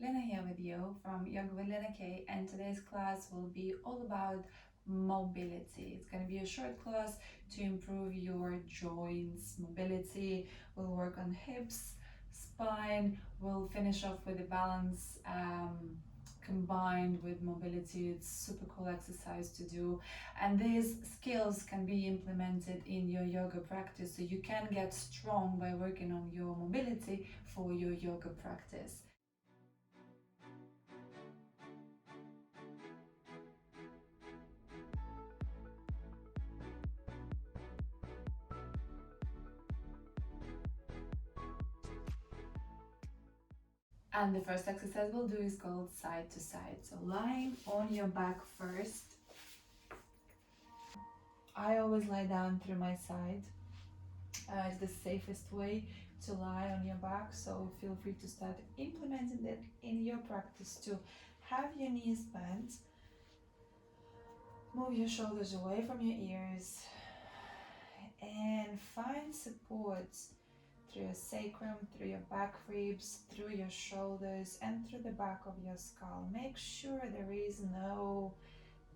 Lena here with you from Yoga with Lena K, and today's class will be all about mobility. It's going to be a short class to improve your joints mobility. We'll work on hips, spine. We'll finish off with a balance combined with mobility. It's super cool exercise to do, and these skills can be implemented in your yoga practice, so you can get strong by working on your mobility for your yoga practice. And the first exercise we'll do is called side to side. So lying on your back first. I always lie down through my side. It's the safest way to lie on your back, so feel free to start implementing that in your practice too. Have your knees bent. Move your shoulders away from your ears and find support through your sacrum, through your back ribs, through your shoulders, and through the back of your skull. Make sure there is no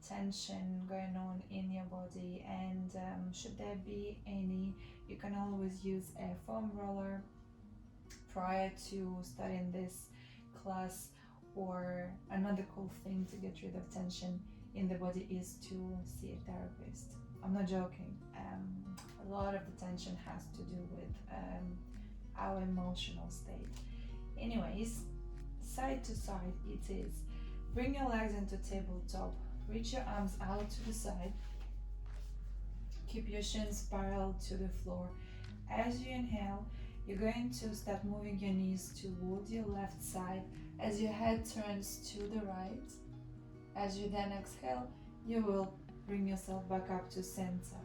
tension going on in your body, and should there be any, you can always use a foam roller prior to starting this class. Or another cool thing to get rid of tension in the body is to see a therapist. I'm not joking. A lot of the tension has to do with our emotional state. Anyways, side to side it is. Bring your legs into tabletop. Reach your arms out to the side. Keep your shins parallel to the floor. As you inhale, you're going to start moving your knees towards your left side as your head turns to the right. As you then exhale, you will bring yourself back up to center.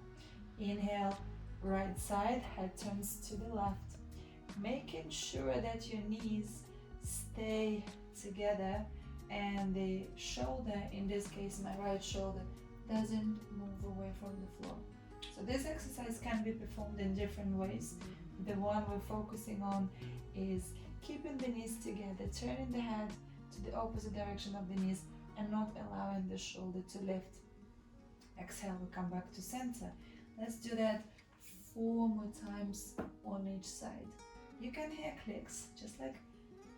Inhale, right side, head turns to the left. Making sure that your knees stay together and the shoulder, in this case my right shoulder, doesn't move away from the floor. So this exercise can be performed in different ways. The one we're focusing on is keeping the knees together, turning the head to the opposite direction of the knees and not allowing the shoulder to lift. Exhale, we come back to center. Let's do that 4 more times on each side. You can hear clicks, just like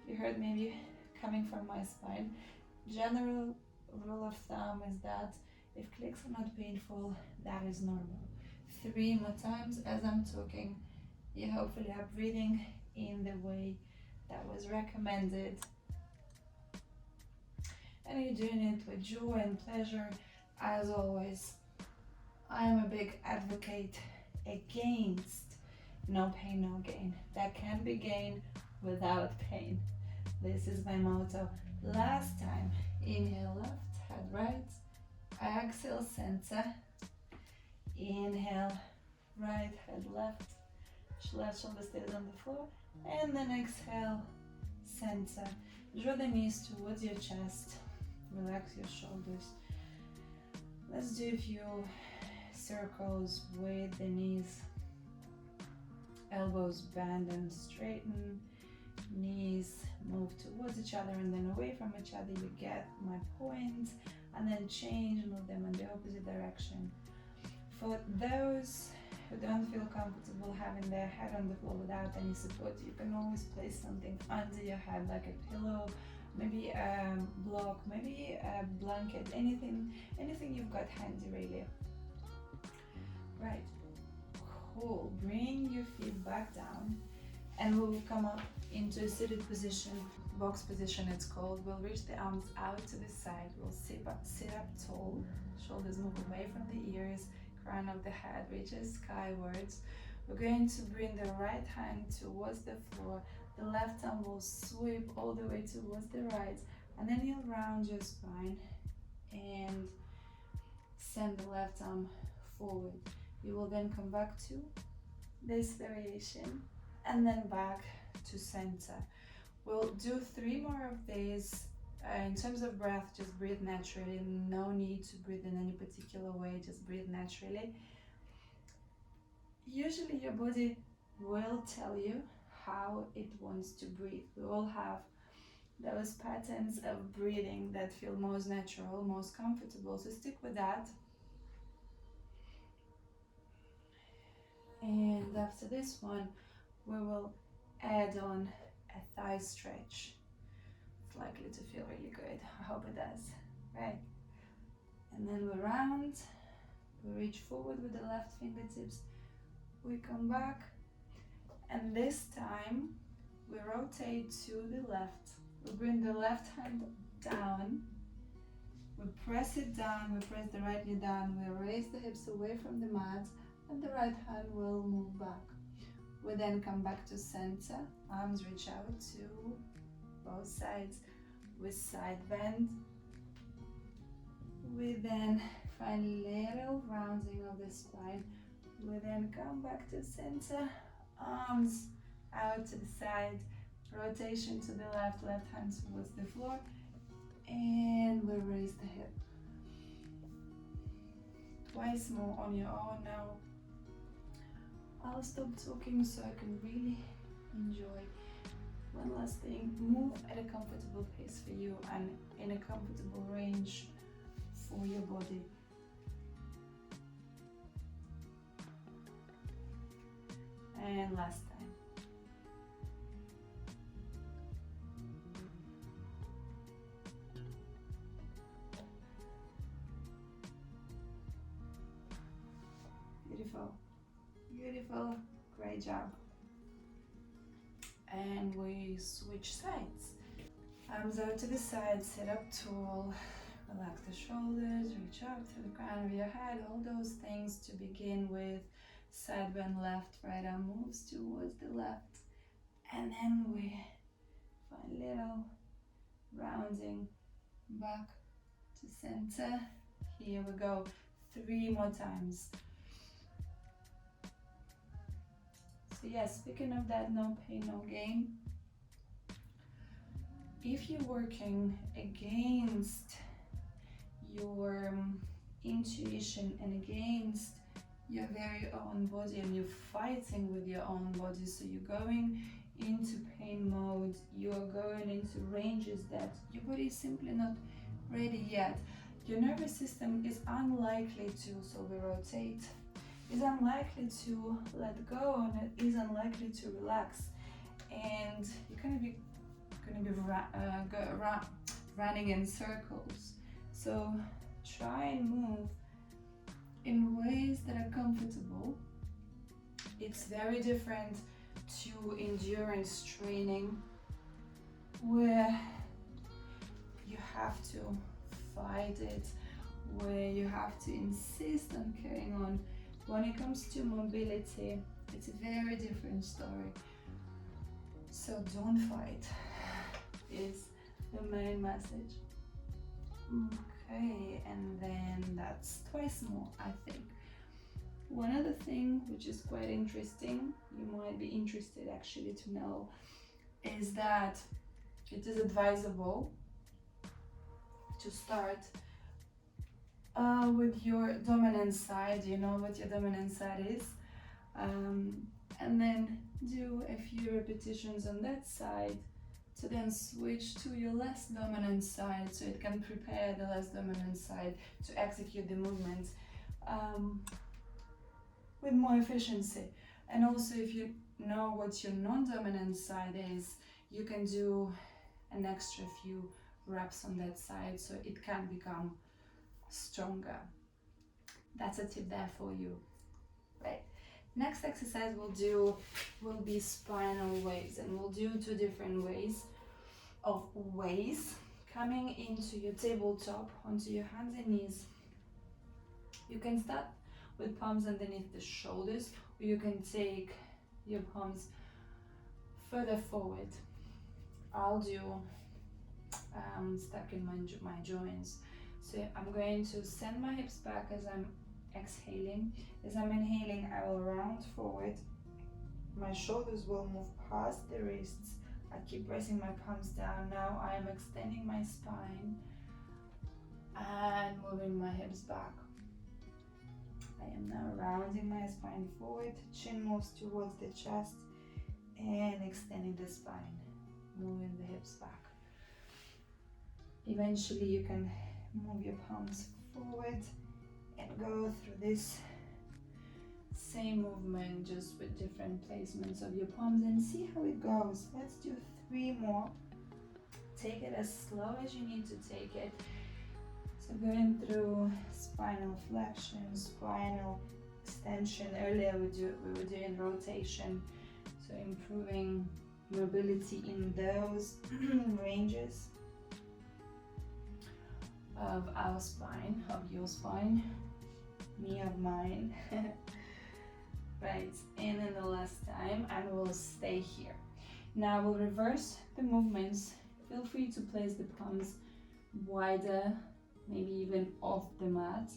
you heard maybe coming from my spine. General rule of thumb is that if clicks are not painful, that is normal. 3 more times as I'm talking. You hopefully are breathing in the way that was recommended. And you're doing it with joy and pleasure. As always, I am a big advocate against no pain, no gain. That can be gained without pain. This is my motto. Last time, inhale left, head right. Exhale center. Inhale right, head left. Left shoulder stays on the floor. And then exhale center. Draw the knees towards your chest. Relax your shoulders. Let's do a few circles with the knees. Elbows bend and straighten. Knees move towards each other and then away from each other. You get my point. And then change, move them in the opposite direction. For those who don't feel comfortable having their head on the floor without any support, you can always place something under your head, like a pillow, maybe a block, maybe a blanket, anything you've got handy really. Right, cool. Bring your feet back down and we'll come up into a seated position, box position it's called. We'll reach the arms out to the side. We'll sit up tall, shoulders move away from the ears, crown of the head reaches skywards. We're going to bring the right hand towards the floor. The left arm will sweep all the way towards the right, and then you'll round your spine and send the left arm forward. You will then come back to this variation and then back to center. We'll do 3 more of these. In terms of breath, just breathe naturally. No need to breathe in any particular way, just breathe naturally. Usually your body will tell you how it wants to breathe. We all have those patterns of breathing that feel most natural, most comfortable. So stick with that. And after this one, we will add on a thigh stretch. It's likely to feel really good. I hope it does. Right. And then we round. We reach forward with the left fingertips. We come back. And this time, we rotate to the left. We bring the left hand down. We press it down. We press the right knee down. We raise the hips away from the mat. And the right hand will move back. We then come back to center. Arms reach out to both sides with side bend. We then find little rounding of the spine. We then come back to center. Arms out to the side. Rotation to the left, left hand towards the floor. And we raise the hip. Twice more on your own now. I'll stop talking so I can really enjoy. One last thing, move at a comfortable pace for you and in a comfortable range for your body. And last time. Beautiful. Beautiful, great job. And we switch sides. Arms out to the side, sit up tall, relax the shoulders, reach up to the crown of your head, all those things to begin with. Side bend left, right arm moves towards the left. And then we find little rounding back to center. Here we go, 3 more times. So yes, speaking of that, no pain, no gain. If you're working against your intuition and against your very own body and you're fighting with your own body, so you're going into pain mode, you're going into ranges that your body is simply not ready yet, your nervous system is unlikely to, so we rotate, is unlikely to let go and it is unlikely to relax, and you're going to be running in circles. So try and move in ways that are comfortable. It's very different to endurance training where you have to fight it, where you have to insist on carrying on. When it comes to mobility, it's a very different story. So don't fight is the main message. Okay, and then that's twice more, I think. One other thing which is quite interesting, you might be interested actually to know, is that it is advisable to start with your dominant side. You know what your dominant side is, and then do a few repetitions on that side to then switch to your less dominant side, so it can prepare the less dominant side to execute the movement with more efficiency. And also, if you know what your non-dominant side is, you can do an extra few reps on that side so it can become stronger. That's a tip there for you. Right. Next exercise we'll do will be spinal waves, and we'll do 2 different ways of ways. Coming into your tabletop onto your hands and knees. You can start with palms underneath the shoulders, or you can take your palms further forward. I'll do stuck in my joints. So I'm going to send my hips back as I'm exhaling. As I'm inhaling, I will round forward. My shoulders will move past the wrists. I keep pressing my palms down. Now I am extending my spine and moving my hips back. I am now rounding my spine forward. Chin moves towards the chest and extending the spine, moving the hips back. Eventually you can move your palms forward and go through this same movement, just with different placements of your palms, and see how it goes. Let's do 3 more. Take it as slow as you need to take it. So going through spinal flexion, spinal extension. Earlier we were doing rotation, so improving mobility in those ranges of our spine, of your spine, me of mine. Right, and then the last time, and we'll stay here. Now we'll reverse the movements. Feel free to place the palms wider, maybe even off the mat.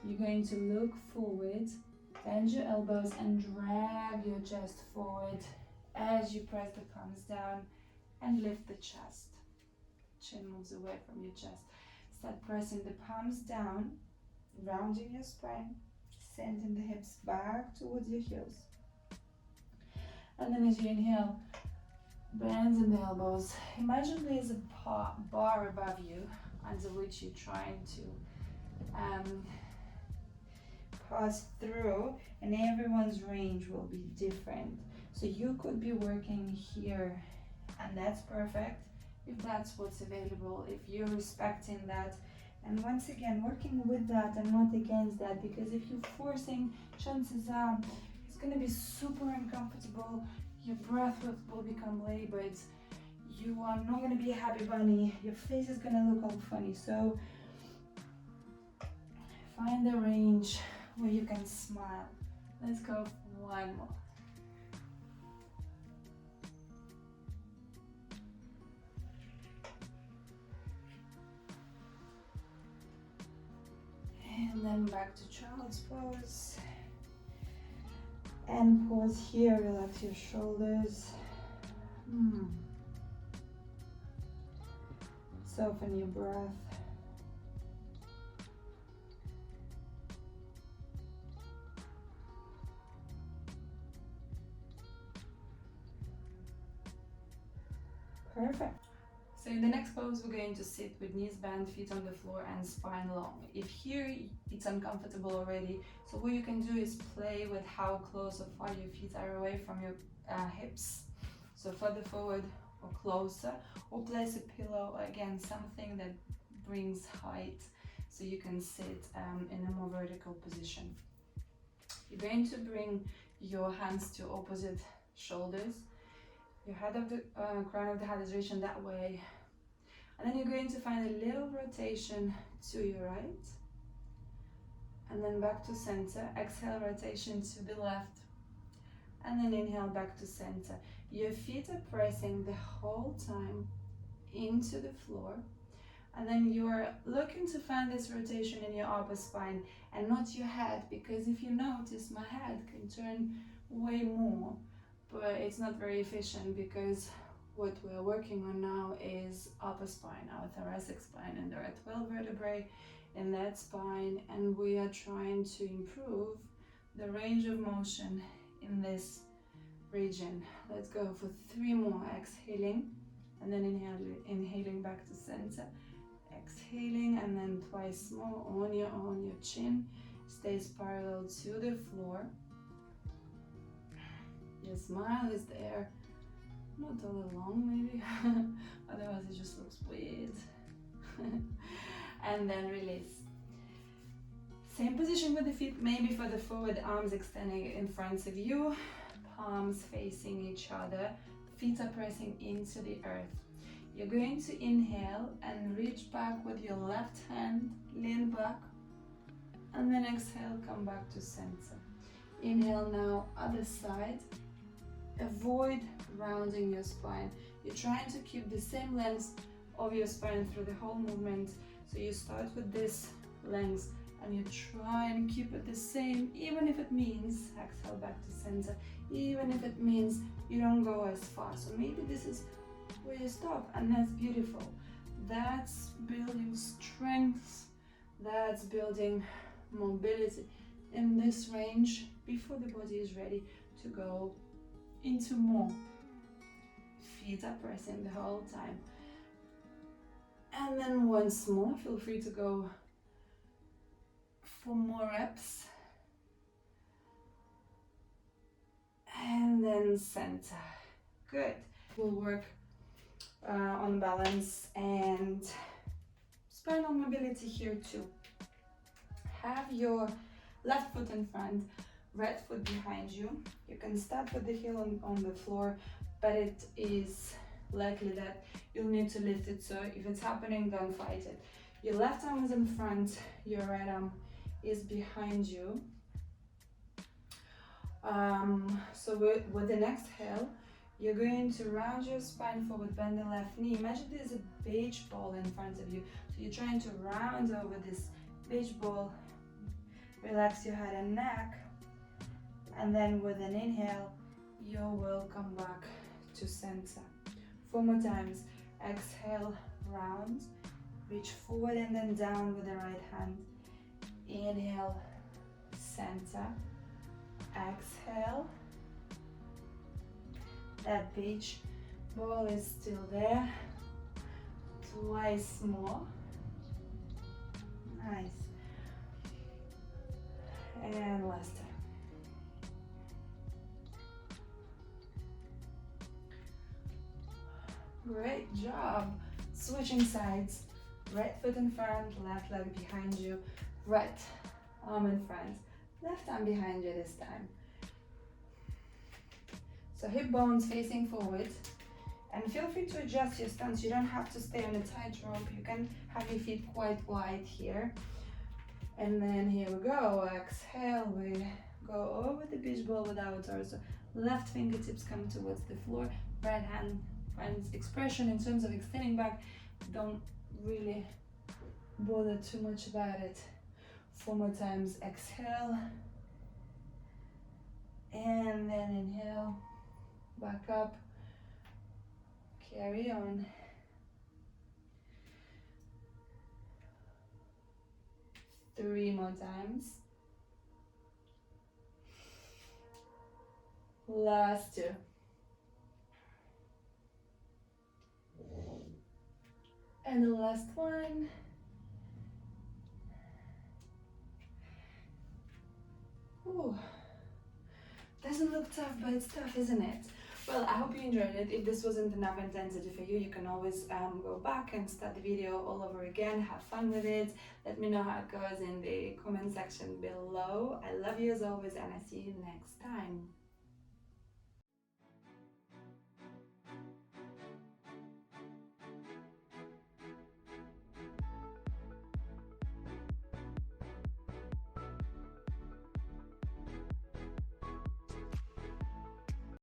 You're going to look forward, bend your elbows and drag your chest forward as you press the palms down and lift the chest. Chin moves away from your chest. Start pressing the palms down, rounding your spine, sending the hips back towards your heels. And then as you inhale, bend in the elbows. Imagine there's a bar above you under which you're trying to pass through, and everyone's range will be different. So you could be working here, and that's perfect if that's what's available, if you're respecting that. And once again, working with that and not against that, because if you're forcing, chances are it's going to be super uncomfortable. Your breath will become labored. You are not going to be a happy bunny. Your face is going to look all funny. So find the range where you can smile. Let's go for 1 more. And then back to child's pose. And pause here, relax your shoulders. Soften your breath. Perfect. So in the next pose, we're going to sit with knees bent, feet on the floor and spine long. If here it's uncomfortable already, so what you can do is play with how close or far your feet are away from your hips. So further forward or closer, or place a pillow, again, something that brings height so you can sit in a more vertical position. You're going to bring your hands to opposite shoulders. Your head of the crown of the head is reaching that way, and then you're going to find a little rotation to your right, and then back to center. Exhale, rotation to the left, and then inhale, back to center. Your feet are pressing the whole time into the floor, and then you're looking to find this rotation in your upper spine and not your head, because if you notice, my head can turn way more, but it's not very efficient, because what we're working on now is upper spine, our thoracic spine, and there are 12 vertebrae in that spine, and we are trying to improve the range of motion in this region. Let's go for 3 more. Exhaling, and then inhaling back to center. Exhaling, and then twice more on your own. Your chin stays parallel to the floor. Your smile is there, not all along maybe, otherwise it just looks weird. And then release. Same position with the feet, maybe for the forward, arms extending in front of you, palms facing each other, feet are pressing into the earth. You're going to inhale and reach back with your left hand, lean back, and then exhale, come back to center. Inhale now, other side. Avoid rounding your spine. You're trying to keep the same length of your spine through the whole movement. So you start with this length and you try and keep it the same, even if it means, exhale back to center, even if it means you don't go as far. So maybe this is where you stop, and that's beautiful. That's building strength, that's building mobility in this range before the body is ready to go into more. Feet are pressing the whole time. And And then once more, feel free to go for more reps. And then center. Good. We'll work on balance and spinal mobility here too. Have your left foot in front, right foot behind you. You can start with the heel on the floor, but it is likely that you'll need to lift it, so if it's happening, don't fight it. Your left arm is in front, your right arm is behind you. So with an exhale, you're going to round your spine forward, bend the left knee. Imagine there's a beach ball in front of you. So you're trying to round over this beach ball. Relax your head and neck. And then with an inhale, you will come back to center. 4 more times. Exhale, round. Reach forward and then down with the right hand. Inhale, center. Exhale. That beach ball is still there. Twice more. Nice. And last time. Great job. Switching sides. Right foot in front, left leg behind you. Right arm in front, left arm behind you this time. So hip bones facing forward. And feel free to adjust your stance. You don't have to stay on a tight rope. You can have your feet quite wide here. And then here we go. Exhale, we go over the beach ball with our torso. Left fingertips come towards the floor. Right hand finds expression in terms of extending back. Don't really bother too much about it. 4 more times. Exhale. And then inhale. Back up. Carry on. Three more times. Last two. And the last one. Ooh. Doesn't look tough, but it's tough, isn't it? Well, I hope you enjoyed it. If this wasn't enough intensity for you, you can always go back and start the video all over again. Have fun with it. Let me know how it goes in the comment section below. I love you as always, and I see you next time.